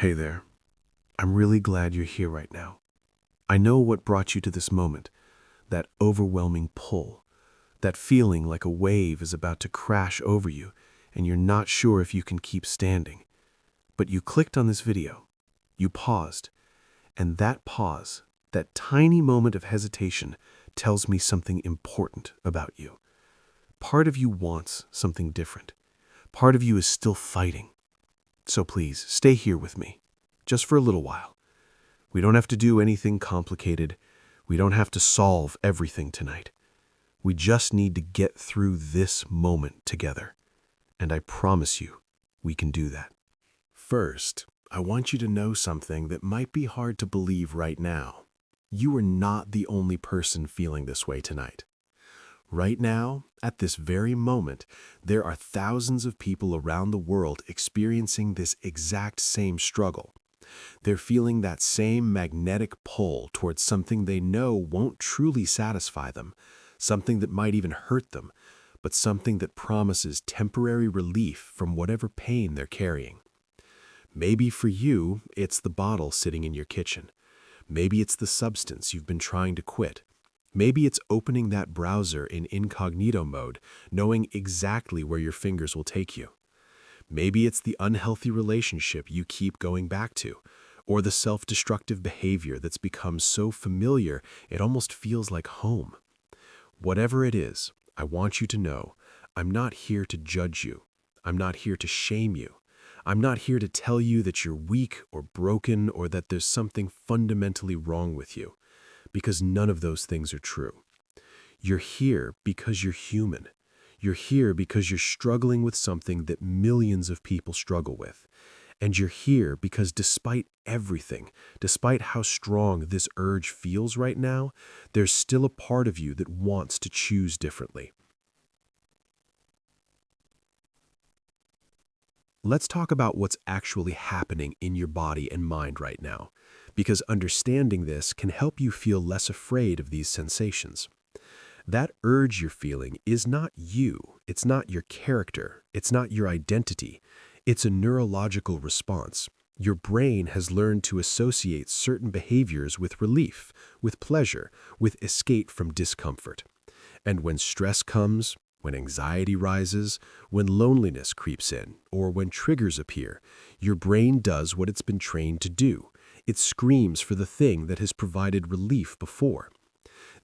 Hey there. I'm really glad you're here right now. I know what brought you to this moment, that overwhelming pull, that feeling like a wave is about to crash over you and you're not sure if you can keep standing. But you clicked on this video, you paused, and that pause, that tiny moment of hesitation, tells me something important about you. Part of you wants something different. Part of you is still fighting. So please, stay here with me, just for a little while. We don't have to do anything complicated. We don't have to solve everything tonight. We just need to get through this moment together. And I promise you, we can do that. First, I want you to know something that might be hard to believe right now. You are not the only person feeling this way tonight. Right now, at this very moment, there are thousands of people around the world experiencing this exact same struggle. They're feeling that same magnetic pull towards something they know won't truly satisfy them, something that might even hurt them, but something that promises temporary relief from whatever pain they're carrying. Maybe for you, it's the bottle sitting in your kitchen. Maybe it's the substance you've been trying to quit. Maybe it's opening that browser in incognito mode, knowing exactly where your fingers will take you. Maybe it's the unhealthy relationship you keep going back to, or the self-destructive behavior that's become so familiar it almost feels like home. Whatever it is, I want you to know, I'm not here to judge you. I'm not here to shame you. I'm not here to tell you that you're weak or broken or that there's something fundamentally wrong with you, because none of those things are true. You're here because you're human. You're here because you're struggling with something that millions of people struggle with. And you're here because despite everything, despite how strong this urge feels right now, there's still a part of you that wants to choose differently. Let's talk about what's actually happening in your body and mind right now, because understanding this can help you feel less afraid of these sensations. That urge you're feeling is not you. It's not your character. It's not your identity. It's a neurological response. Your brain has learned to associate certain behaviors with relief, with pleasure, with escape from discomfort. And when stress comes, when anxiety rises, when loneliness creeps in, or when triggers appear, your brain does what it's been trained to do. It screams for the thing that has provided relief before.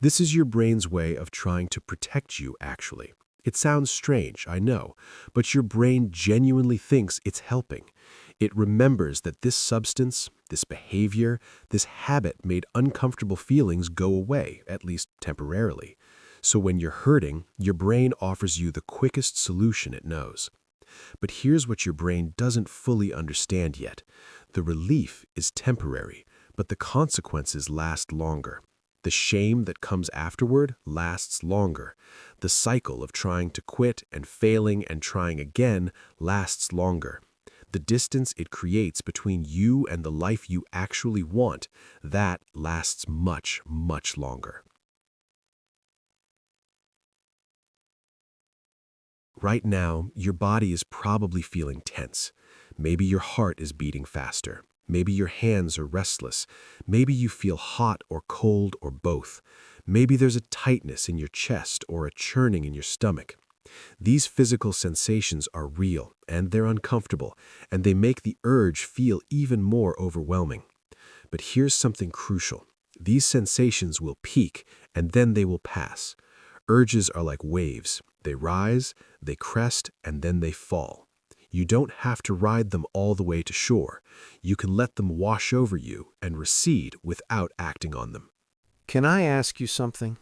This is your brain's way of trying to protect you, actually. It sounds strange, I know, but your brain genuinely thinks it's helping. It remembers that this substance, this behavior, this habit made uncomfortable feelings go away, at least temporarily. So when you're hurting, your brain offers you the quickest solution it knows. But here's what your brain doesn't fully understand yet. The relief is temporary, but the consequences last longer. The shame that comes afterward lasts longer. The cycle of trying to quit and failing and trying again lasts longer. The distance it creates between you and the life you actually want, that lasts much, much longer. Right now, your body is probably feeling tense. Maybe your heart is beating faster. Maybe your hands are restless. Maybe you feel hot or cold or both. Maybe there's a tightness in your chest or a churning in your stomach. These physical sensations are real and they're uncomfortable, and they make the urge feel even more overwhelming. But here's something crucial. These sensations will peak and then they will pass. Urges are like waves. They rise, they crest, and then they fall. You don't have to ride them all the way to shore. You can let them wash over you and recede without acting on them. Can I ask you something?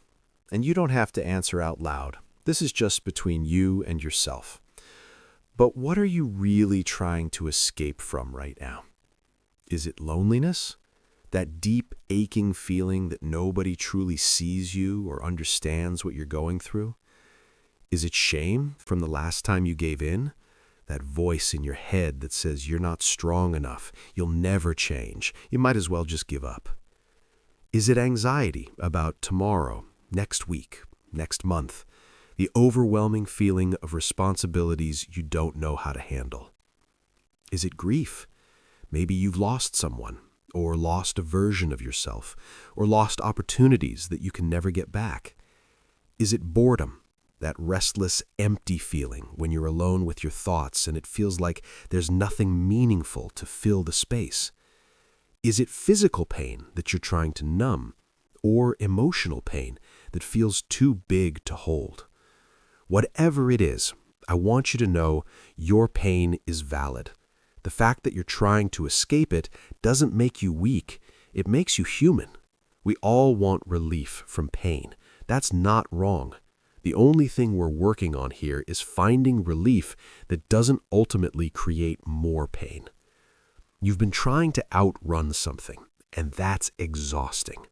And you don't have to answer out loud. This is just between you and yourself. But what are you really trying to escape from right now? Is it loneliness? That deep, aching feeling that nobody truly sees you or understands what you're going through? Is it shame from the last time you gave in? That voice in your head that says you're not strong enough, you'll never change, you might as well just give up. Is it anxiety about tomorrow, next week, next month? The overwhelming feeling of responsibilities you don't know how to handle? Is it grief? Maybe you've lost someone, or lost a version of yourself, or lost opportunities that you can never get back. Is it boredom, that restless, empty feeling when you're alone with your thoughts and it feels like there's nothing meaningful to fill the space? Is it physical pain that you're trying to numb, or emotional pain that feels too big to hold? Whatever it is, I want you to know your pain is valid. The fact that you're trying to escape it doesn't make you weak. It makes you human. We all want relief from pain. That's not wrong. The only thing we're working on here is finding relief that doesn't ultimately create more pain. You've been trying to outrun something, and that's exhausting.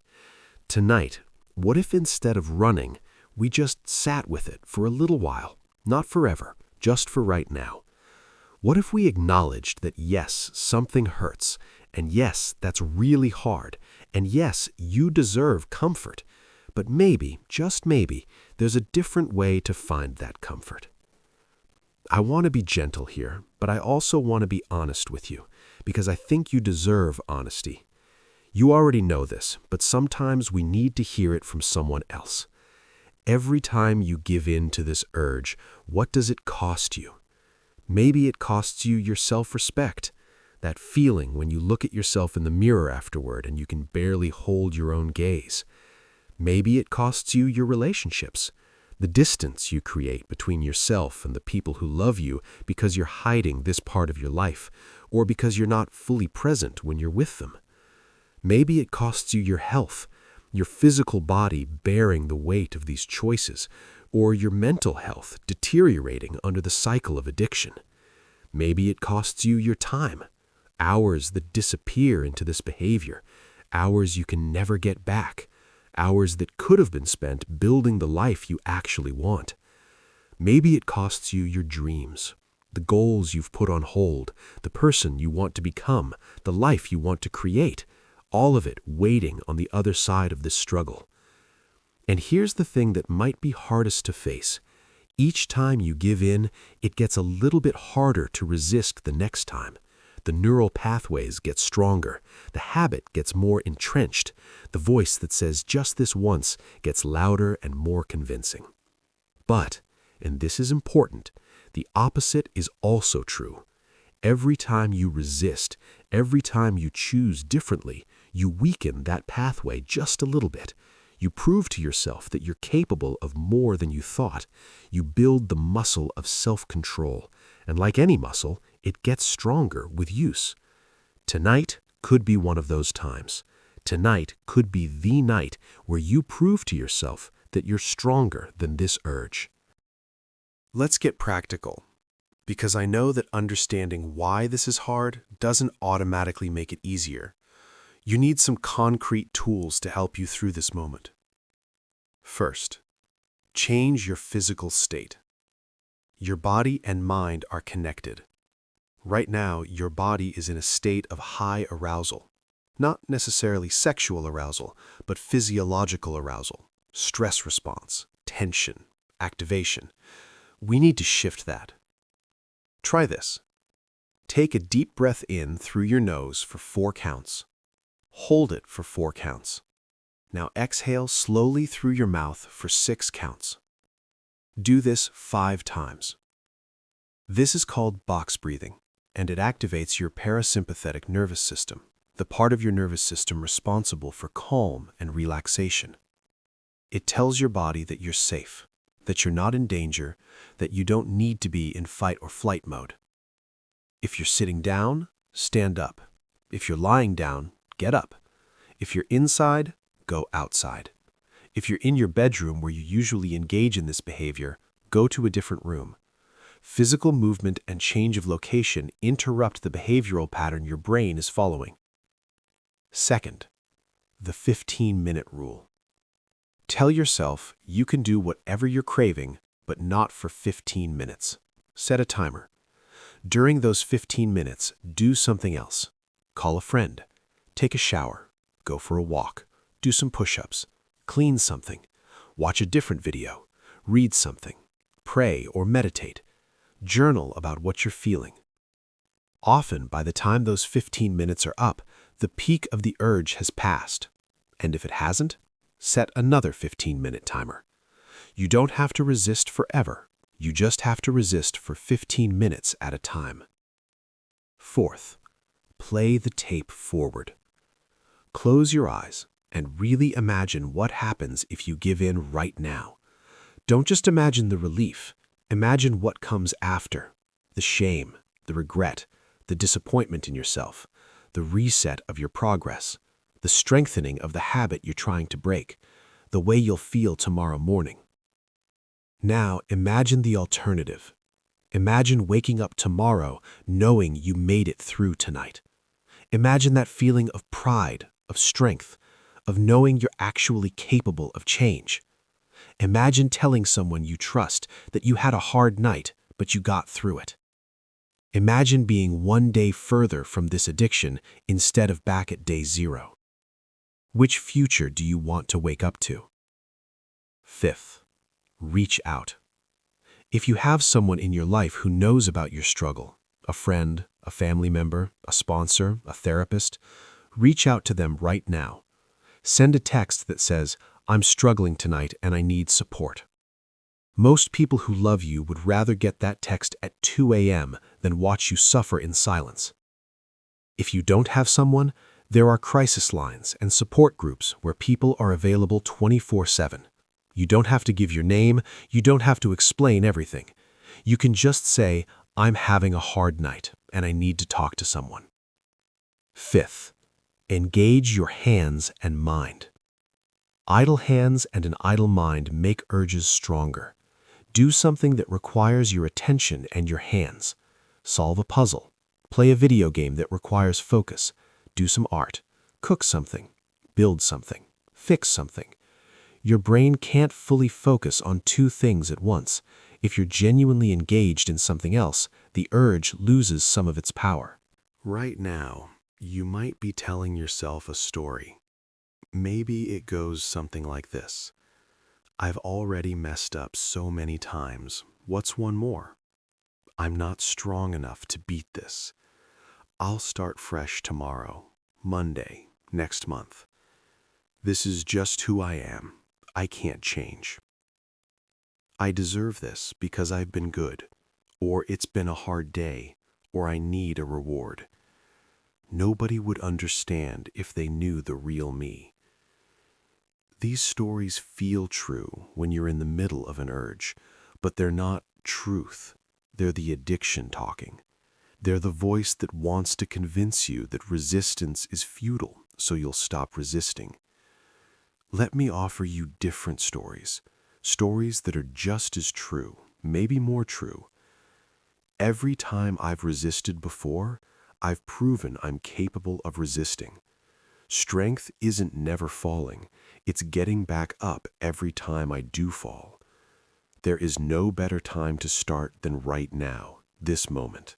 Tonight, what if instead of running, we just sat with it for a little while, not forever, just for right now? What if we acknowledged that yes, something hurts, and yes, that's really hard, and yes, you deserve comfort, but maybe, just maybe, there's a different way to find that comfort. I want to be gentle here, but I also want to be honest with you, because I think you deserve honesty. You already know this, but sometimes we need to hear it from someone else. Every time you give in to this urge, what does it cost you? Maybe it costs you your self-respect, that feeling when you look at yourself in the mirror afterward and you can barely hold your own gaze. Maybe it costs you your relationships, the distance you create between yourself and the people who love you because you're hiding this part of your life, or because you're not fully present when you're with them. Maybe it costs you your health, your physical body bearing the weight of these choices, or your mental health deteriorating under the cycle of addiction. Maybe it costs you your time, hours that disappear into this behavior, hours you can never get back, hours that could have been spent building the life you actually want. Maybe it costs you your dreams, the goals you've put on hold, the person you want to become, the life you want to create, all of it waiting on the other side of this struggle. And here's the thing that might be hardest to face. Each time you give in, it gets a little bit harder to resist the next time. The neural pathways get stronger, the habit gets more entrenched, the voice that says just this once gets louder and more convincing. But, and this is important, the opposite is also true. Every time you resist, every time you choose differently, you weaken that pathway just a little bit. You prove to yourself that you're capable of more than you thought. You build the muscle of self-control, and like any muscle, it gets stronger with use. Tonight could be one of those times. Tonight could be the night where you prove to yourself that you're stronger than this urge. Let's get practical, because I know that understanding why this is hard doesn't automatically make it easier. You need some concrete tools to help you through this moment. First, change your physical state. Your body and mind are connected. Right now, your body is in a state of high arousal. Not necessarily sexual arousal, but physiological arousal, stress response, tension, activation. We need to shift that. Try this. Take a deep breath in through your nose for 4 counts. Hold it for 4 counts. Now exhale slowly through your mouth for 6 counts. Do this 5 times. This is called box breathing, and it activates your parasympathetic nervous system, the part of your nervous system responsible for calm and relaxation. It tells your body that you're safe, that you're not in danger, that you don't need to be in fight or flight mode. If you're sitting down, stand up. If you're lying down, get up. If you're inside, go outside. If you're in your bedroom where you usually engage in this behavior, go to a different room. Physical movement and change of location interrupt the behavioral pattern your brain is following. Second, the 15-minute rule. Tell yourself you can do whatever you're craving, but not for 15 minutes. Set a timer. During those 15 minutes, do something else. Call a friend. Take a shower. Go for a walk. Do some push-ups. Clean something. Watch a different video. Read something. Pray or meditate. Journal about what you're feeling. Often, by the time those 15 minutes are up, the peak of the urge has passed. And if it hasn't, set another 15-minute timer. You don't have to resist forever. You just have to resist for 15 minutes at a time. Fourth, play the tape forward. Close your eyes and really imagine what happens if you give in right now. Don't just imagine the relief. Imagine what comes after. The shame, the regret, the disappointment in yourself, the reset of your progress, the strengthening of the habit you're trying to break, the way you'll feel tomorrow morning. Now imagine the alternative. Imagine waking up tomorrow knowing you made it through tonight. Imagine that feeling of pride, of strength, of knowing you're actually capable of change. Imagine telling someone you trust that you had a hard night, but you got through it. Imagine being one day further from this addiction instead of back at day 0. Which future do you want to wake up to? Fifth, reach out. If you have someone in your life who knows about your struggle, a friend, a family member, a sponsor, a therapist, reach out to them right now. Send a text that says, "I'm struggling tonight and I need support." Most people who love you would rather get that text at 2 a.m. than watch you suffer in silence. If you don't have someone, there are crisis lines and support groups where people are available 24/7. You don't have to give your name, you don't have to explain everything. You can just say, "I'm having a hard night and I need to talk to someone." Fifth, engage your hands and mind. Idle hands and an idle mind make urges stronger. Do something that requires your attention and your hands. Solve a puzzle. Play a video game that requires focus. Do some art. Cook something. Build something. Fix something. Your brain can't fully focus on two things at once. If you're genuinely engaged in something else, the urge loses some of its power. Right now, you might be telling yourself a story. Maybe it goes something like this. I've already messed up so many times. What's one more? I'm not strong enough to beat this. I'll start fresh tomorrow, Monday, next month. This is just who I am. I can't change. I deserve this because I've been good, or it's been a hard day, or I need a reward. Nobody would understand if they knew the real me. These stories feel true when you're in the middle of an urge, but they're not truth. They're the addiction talking. They're the voice that wants to convince you that resistance is futile, so you'll stop resisting. Let me offer you different stories, stories that are just as true, maybe more true. Every time I've resisted before, I've proven I'm capable of resisting. Strength isn't never falling, it's getting back up every time I do fall. There is no better time to start than right now, this moment.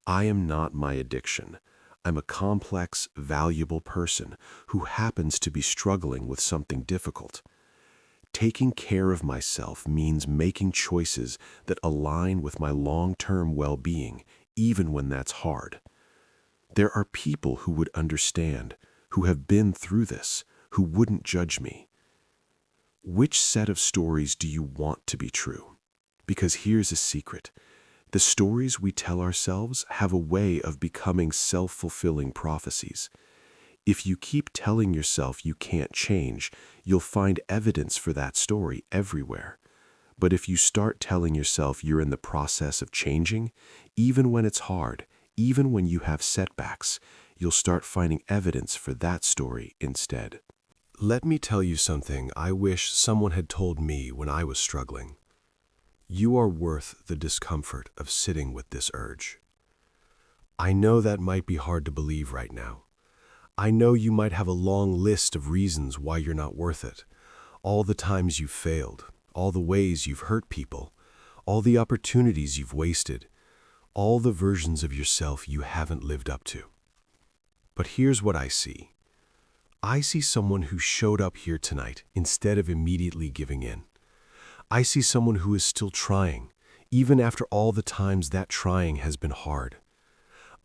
I am not my addiction. I'm a complex, valuable person who happens to be struggling with something difficult. Taking care of myself means making choices that align with my long-term well-being, even when that's hard. There are people who would understand, who have been through this, who wouldn't judge me. Which set of stories do you want to be true? Because here's a secret. The stories we tell ourselves have a way of becoming self-fulfilling prophecies. If you keep telling yourself you can't change, you'll find evidence for that story everywhere. But if you start telling yourself you're in the process of changing, even when it's hard, even when you have setbacks, you'll start finding evidence for that story instead. Let me tell you something I wish someone had told me when I was struggling. You are worth the discomfort of sitting with this urge. I know that might be hard to believe right now. I know you might have a long list of reasons why you're not worth it. All the times you've failed, all the ways you've hurt people, all the opportunities you've wasted, all the versions of yourself you haven't lived up to. But here's what I see. I see someone who showed up here tonight instead of immediately giving in. I see someone who is still trying, even after all the times that trying has been hard.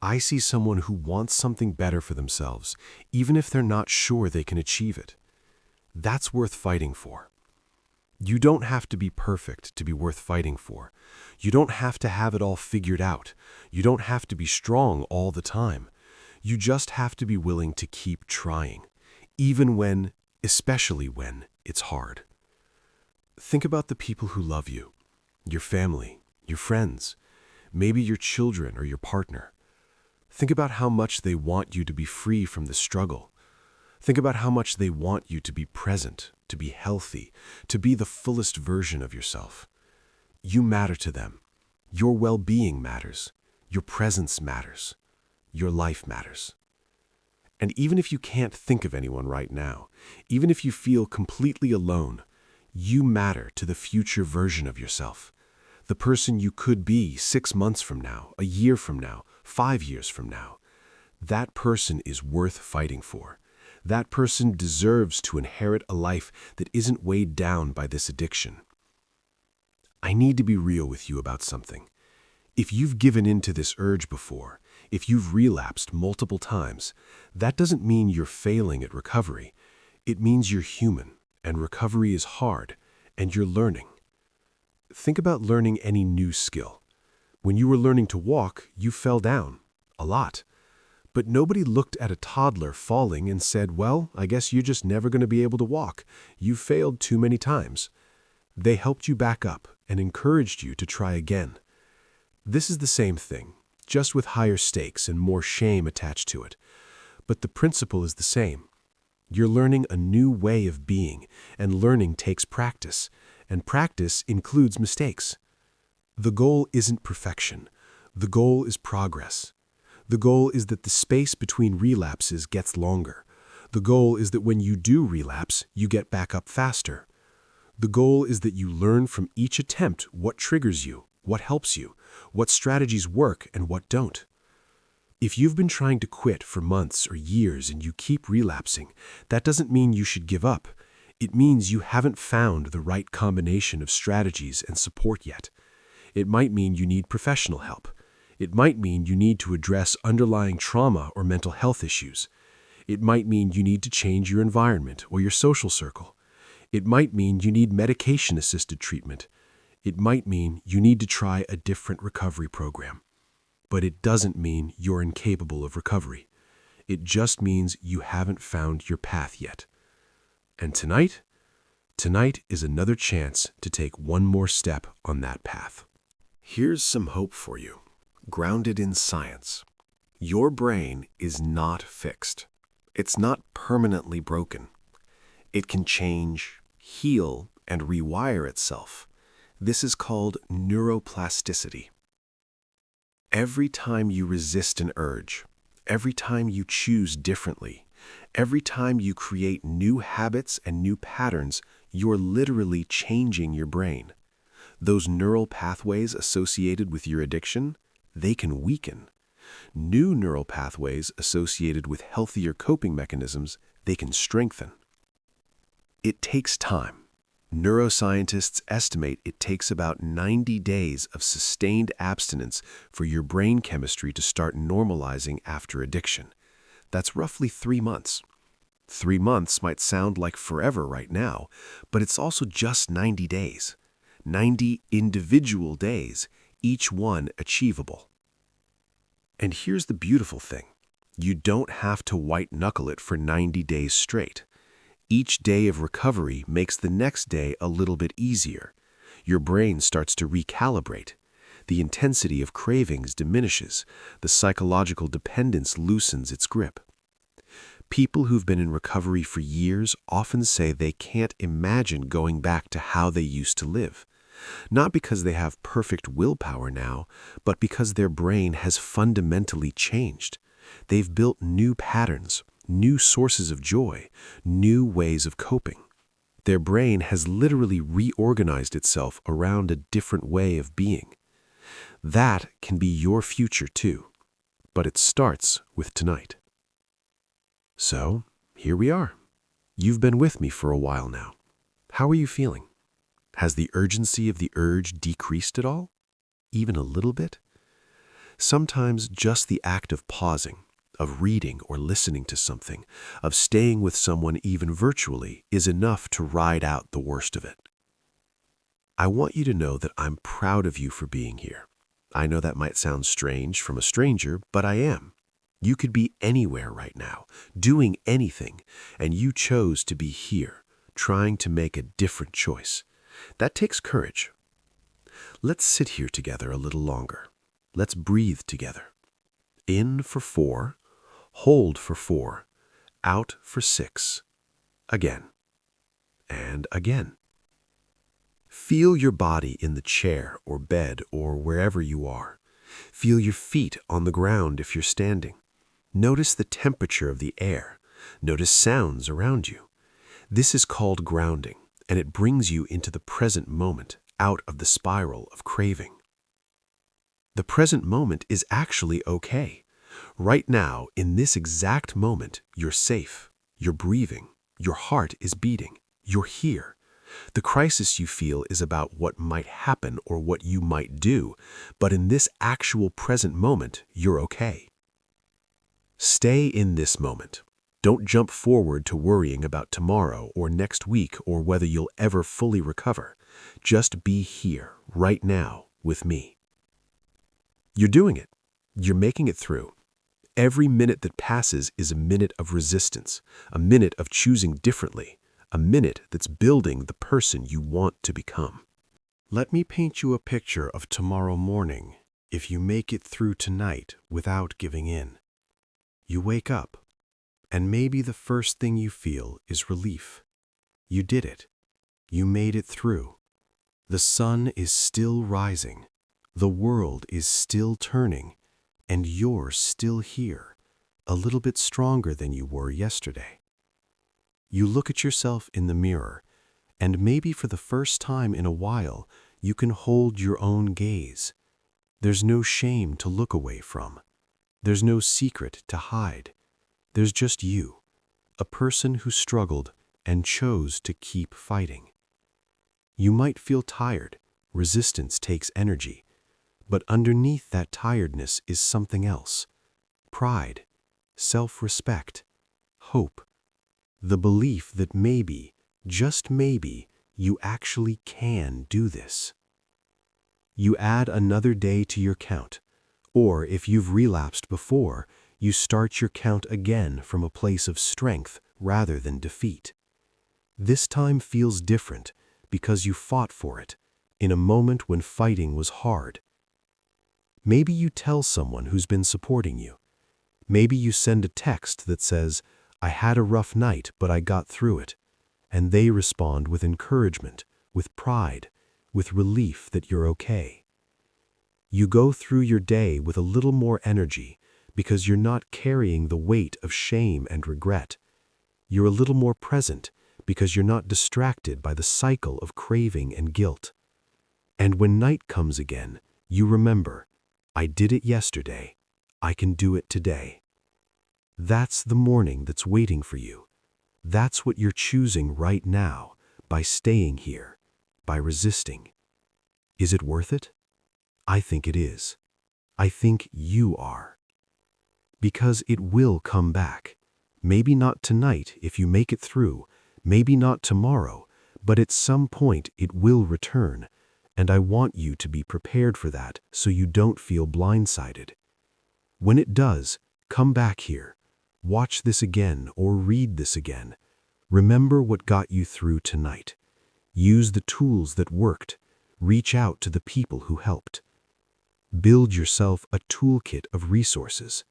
I see someone who wants something better for themselves, even if they're not sure they can achieve it. That's worth fighting for. You don't have to be perfect to be worth fighting for. You don't have to have it all figured out. You don't have to be strong all the time. You just have to be willing to keep trying, even when, especially when, it's hard. Think about the people who love you, your family, your friends, maybe your children or your partner. Think about how much they want you to be free from the struggle. Think about how much they want you to be present, to be healthy, to be the fullest version of yourself. You matter to them. Your well-being matters. Your presence matters. Your life matters. And even if you can't think of anyone right now, even if you feel completely alone, you matter to the future version of yourself. The person you could be 6 months from now, a year from now, 5 years from now. That person is worth fighting for. That person deserves to inherit a life that isn't weighed down by this addiction. I need to be real with you about something. If you've given in to this urge before, if you've relapsed multiple times, that doesn't mean you're failing at recovery. It means you're human, and recovery is hard, and you're learning. Think about learning any new skill. When you were learning to walk, you fell down, a lot. But nobody looked at a toddler falling and said, well, I guess you're just never going to be able to walk. You failed too many times. They helped you back up and encouraged you to try again. This is the same thing, just with higher stakes and more shame attached to it. But the principle is the same. You're learning a new way of being, and learning takes practice, and practice includes mistakes. The goal isn't perfection. The goal is progress. The goal is that the space between relapses gets longer. The goal is that when you do relapse, you get back up faster. The goal is that you learn from each attempt what triggers you, what helps you, what strategies work and what don't. If you've been trying to quit for months or years and you keep relapsing, that doesn't mean you should give up. It means you haven't found the right combination of strategies and support yet. It might mean you need professional help. It might mean you need to address underlying trauma or mental health issues. It might mean you need to change your environment or your social circle. It might mean you need medication-assisted treatment. It might mean you need to try a different recovery program. But it doesn't mean you're incapable of recovery. It just means you haven't found your path yet. And tonight is another chance to take one more step on that path. Here's some hope for you, grounded in science. Your brain is not fixed. It's not permanently broken. It can change, heal, and rewire itself. This is called neuroplasticity. Every time you resist an urge, every time you choose differently, every time you create new habits and new patterns, you're literally changing your brain. Those neural pathways associated with your addiction, they can weaken. New neural pathways associated with healthier coping mechanisms, they can strengthen. It takes time. Neuroscientists estimate it takes about 90 days of sustained abstinence for your brain chemistry to start normalizing after addiction. That's roughly 3 months. 3 months might sound like forever right now, but it's also just 90 days. 90 individual days, each one achievable. And here's the beautiful thing. You don't have to white-knuckle it for 90 days straight. Each day of recovery makes the next day a little bit easier. Your brain starts to recalibrate. The intensity of cravings diminishes. The psychological dependence loosens its grip. People who've been in recovery for years often say they can't imagine going back to how they used to live. Not because they have perfect willpower now, but because their brain has fundamentally changed. They've built new patterns, new sources of joy, new ways of coping. Their brain has literally reorganized itself around a different way of being. That can be your future too, but it starts with tonight. So, here we are. You've been with me for a while now. How are you feeling? Has the urgency of the urge decreased at all? Even a little bit? Sometimes just the act of pausing, of reading or listening to something, of staying with someone even virtually is enough to ride out the worst of it. I want you to know that I'm proud of you for being here. I know that might sound strange from a stranger, but I am. You could be anywhere right now, doing anything, and you chose to be here, trying to make a different choice. That takes courage. Let's sit here together a little longer. Let's breathe together. In for 4, hold for 4, out for 6. Again, and again. Feel your body in the chair or bed or wherever you are. Feel your feet on the ground if you're standing. Notice the temperature of the air. Notice sounds around you. This is called grounding, and it brings you into the present moment, out of the spiral of craving. The present moment is actually okay. Right now, in this exact moment, you're safe. You're breathing. Your heart is beating. You're here. The crisis you feel is about what might happen or what you might do, but in this actual present moment, you're okay. Stay in this moment. Don't jump forward to worrying about tomorrow or next week or whether you'll ever fully recover. Just be here, right now, with me. You're doing it. You're making it through. Every minute that passes is a minute of resistance, a minute of choosing differently, a minute that's building the person you want to become. Let me paint you a picture of tomorrow morning if you make it through tonight without giving in. You wake up, and maybe the first thing you feel is relief. You did it. You made it through. The sun is still rising. The world is still turning, and you're still here, a little bit stronger than you were yesterday. You look at yourself in the mirror, and maybe for the first time in a while, you can hold your own gaze. There's no shame to look away from. There's no secret to hide. There's just you, a person who struggled and chose to keep fighting. You might feel tired. Resistance takes energy. But underneath that tiredness is something else. Pride, self-respect, hope. The belief that maybe, just maybe, you actually can do this. You add another day to your count, or if you've relapsed before, you start your count again from a place of strength rather than defeat. This time feels different because you fought for it, in a moment when fighting was hard. Maybe you tell someone who's been supporting you. Maybe you send a text that says, "I had a rough night, but I got through it." And they respond with encouragement, with pride, with relief that you're okay. You go through your day with a little more energy because you're not carrying the weight of shame and regret. You're a little more present because you're not distracted by the cycle of craving and guilt. And when night comes again, you remember, I did it yesterday. I can do it today. That's the morning that's waiting for you. That's what you're choosing right now by staying here, by resisting. Is it worth it? I think it is. I think you are. Because it will come back. Maybe not tonight if you make it through, maybe not tomorrow, but at some point it will return. And I want you to be prepared for that so you don't feel blindsided. When it does, come back here. Watch this again or read this again. Remember what got you through tonight. Use the tools that worked. Reach out to the people who helped. Build yourself a toolkit of resources.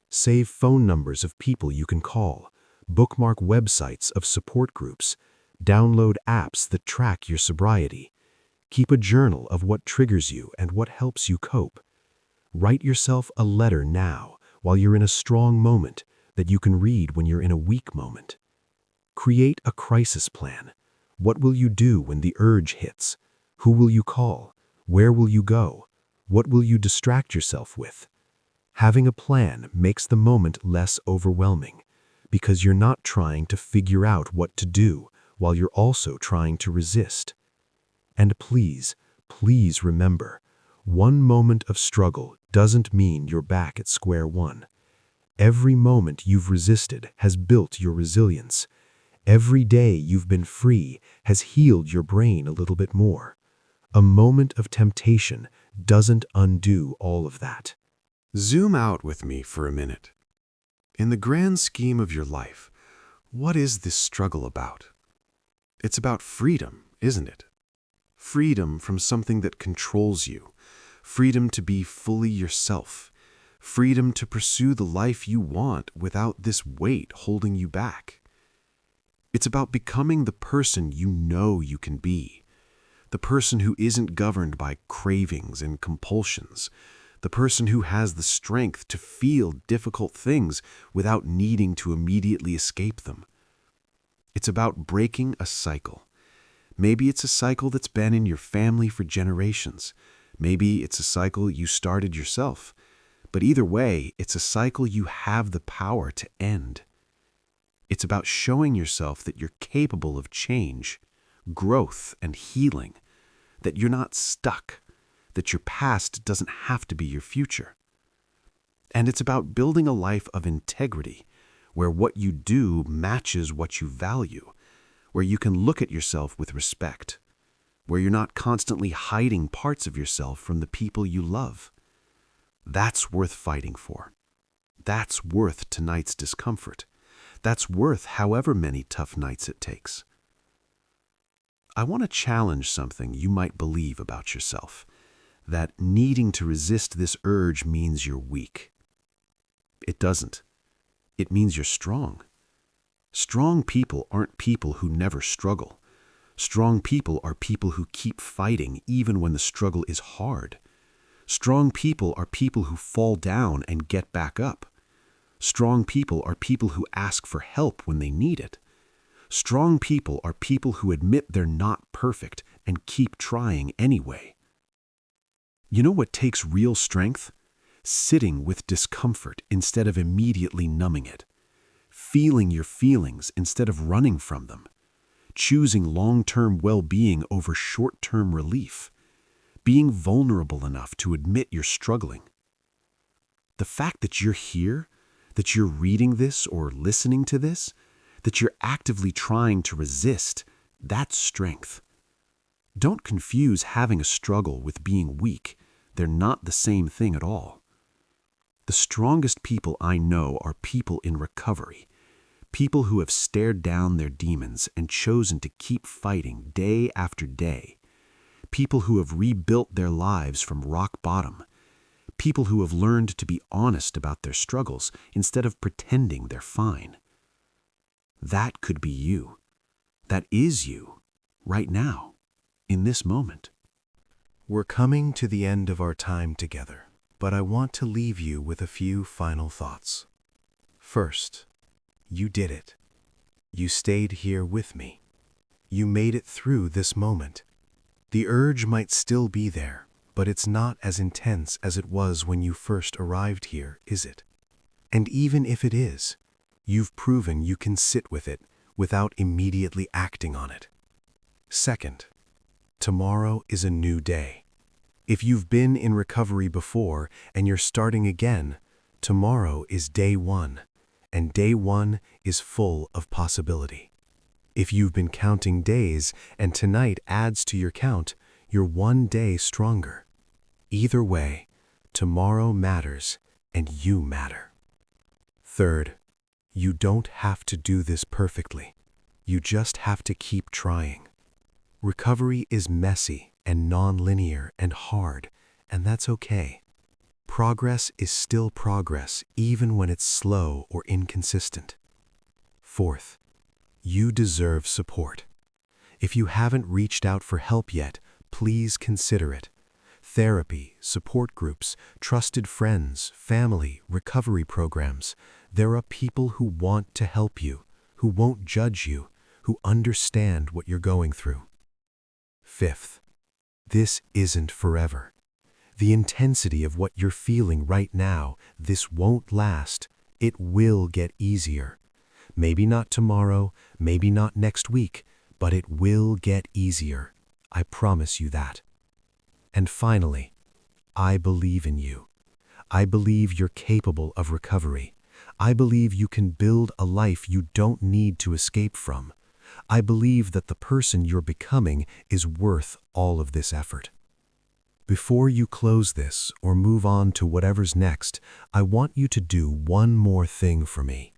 Save phone numbers of people you can call. Bookmark websites of support groups. Download apps that track your sobriety. Keep a journal of what triggers you and what helps you cope. Write yourself a letter now while you're in a strong moment that you can read when you're in a weak moment. Create a crisis plan. What will you do when the urge hits? Who will you call? Where will you go? What will you distract yourself with? Having a plan makes the moment less overwhelming because you're not trying to figure out what to do while you're also trying to resist. And please, please remember, One moment of struggle doesn't mean you're back at square one. Every moment you've resisted has built your resilience. Every day you've been free has healed your brain a little bit more. A moment of temptation doesn't undo all of that. Zoom out with me for a minute. In the grand scheme of your life, what is this struggle about? It's about freedom, isn't it? Freedom from something that controls you. Freedom to be fully yourself. Freedom to pursue the life you want without this weight holding you back. It's about becoming the person you know you can be. The person who isn't governed by cravings and compulsions. The person who has the strength to feel difficult things without needing to immediately escape them. It's about breaking a cycle. Maybe it's a cycle that's been in your family for generations. Maybe it's a cycle you started yourself. But either way, it's a cycle you have the power to end. It's about showing yourself that you're capable of change, growth, and healing, that you're not stuck, that your past doesn't have to be your future. And it's about building a life of integrity, where what you do matches what you value, where you can look at yourself with respect, where you're not constantly hiding parts of yourself from the people you love. That's worth fighting for. That's worth tonight's discomfort. That's worth however many tough nights it takes. I want to challenge something you might believe about yourself, that needing to resist this urge means you're weak. It doesn't. It means you're strong. Strong people aren't people who never struggle. Strong people are people who keep fighting even when the struggle is hard. Strong people are people who fall down and get back up. Strong people are people who ask for help when they need it. Strong people are people who admit they're not perfect and keep trying anyway. You know what takes real strength? Sitting with discomfort instead of immediately numbing it. Feeling your feelings instead of running from them. Choosing long-term well-being over short-term relief. Being vulnerable enough to admit you're struggling. The fact that you're here, that you're reading this or listening to this, that you're actively trying to resist, that's strength. Don't confuse having a struggle with being weak. They're not the same thing at all. The strongest people I know are people in recovery, people who have stared down their demons and chosen to keep fighting day after day, people who have rebuilt their lives from rock bottom, people who have learned to be honest about their struggles instead of pretending they're fine. That could be you. That is you, right now, in this moment. We're coming to the end of our time together, but I want to leave you with a few final thoughts. First, you did it. You stayed here with me. You made it through this moment. The urge might still be there, but it's not as intense as it was when you first arrived here, is it? And even if it is, you've proven you can sit with it without immediately acting on it. Second, tomorrow is a new day. If you've been in recovery before and you're starting again, tomorrow is day one, and day one is full of possibility. If you've been counting days and tonight adds to your count, you're one day stronger. Either way, tomorrow matters and you matter. Third, you don't have to do this perfectly. You just have to keep trying. Recovery is messy and non-linear and hard, and that's okay. Progress is still progress, even when it's slow or inconsistent. Fourth, you deserve support. If you haven't reached out for help yet, please consider it. Therapy, support groups, trusted friends, family, recovery programs. There are people who want to help you, who won't judge you, who understand what you're going through. Fifth, this isn't forever. The intensity of what you're feeling right now, this won't last. It will get easier. Maybe not tomorrow, maybe not next week, but it will get easier. I promise you that. And finally, I believe in you. I believe you're capable of recovery. I believe you can build a life you don't need to escape from. I believe that the person you're becoming is worth all of this effort. Before you close this or move on to whatever's next, I want you to do one more thing for me.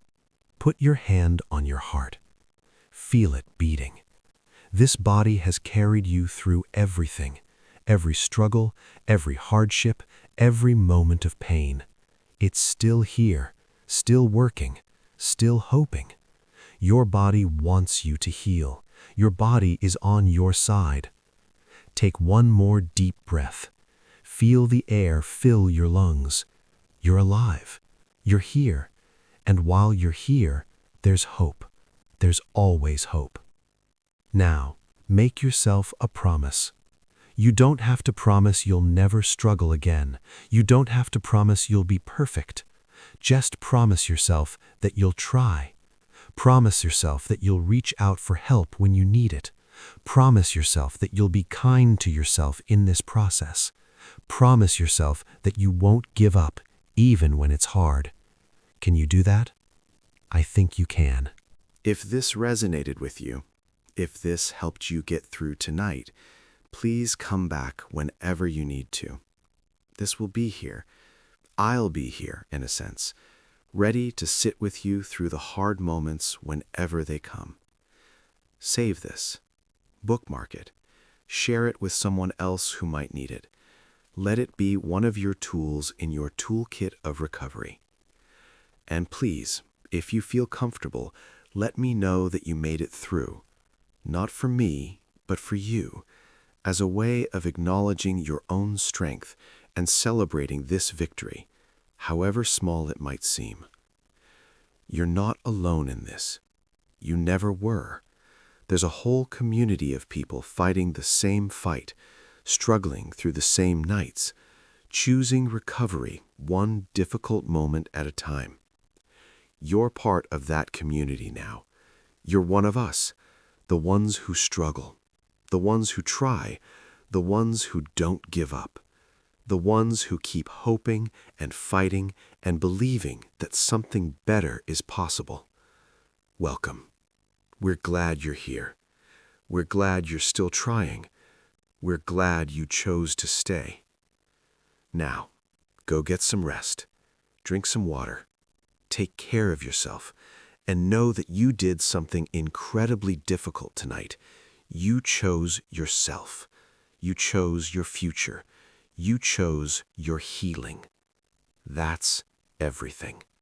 Put your hand on your heart. Feel it beating. This body has carried you through everything, every struggle, every hardship, every moment of pain. It's still here, still working, still hoping. Your body wants you to heal. Your body is on your side. Take one more deep breath. Feel the air fill your lungs. You're alive. You're here. And while you're here, there's hope. There's always hope. Now, make yourself a promise. You don't have to promise you'll never struggle again. You don't have to promise you'll be perfect. Just promise yourself that you'll try. Promise yourself that you'll reach out for help when you need it. Promise yourself that you'll be kind to yourself in this process. Promise yourself that you won't give up, even when it's hard. Can you do that? I think you can. If this resonated with you, if this helped you get through tonight, please come back whenever you need to. This will be here. I'll be here, in a sense, ready to sit with you through the hard moments whenever they come. Save this. Bookmark it. Share it with someone else who might need it. Let it be one of your tools in your toolkit of recovery. And please, if you feel comfortable, let me know that you made it through. Not for me, but for you, as a way of acknowledging your own strength and celebrating this victory, however small it might seem. You're not alone in this. You never were. There's a whole community of people fighting the same fight, struggling through the same nights, choosing recovery one difficult moment at a time. You're part of that community now. You're one of us, the ones who struggle, the ones who try, the ones who don't give up, the ones who keep hoping and fighting and believing that something better is possible. Welcome. We're glad you're here. We're glad you're still trying. We're glad you chose to stay. Now, go get some rest, drink some water, take care of yourself, and know that you did something incredibly difficult tonight. You chose yourself. You chose your future. You chose your healing. That's everything.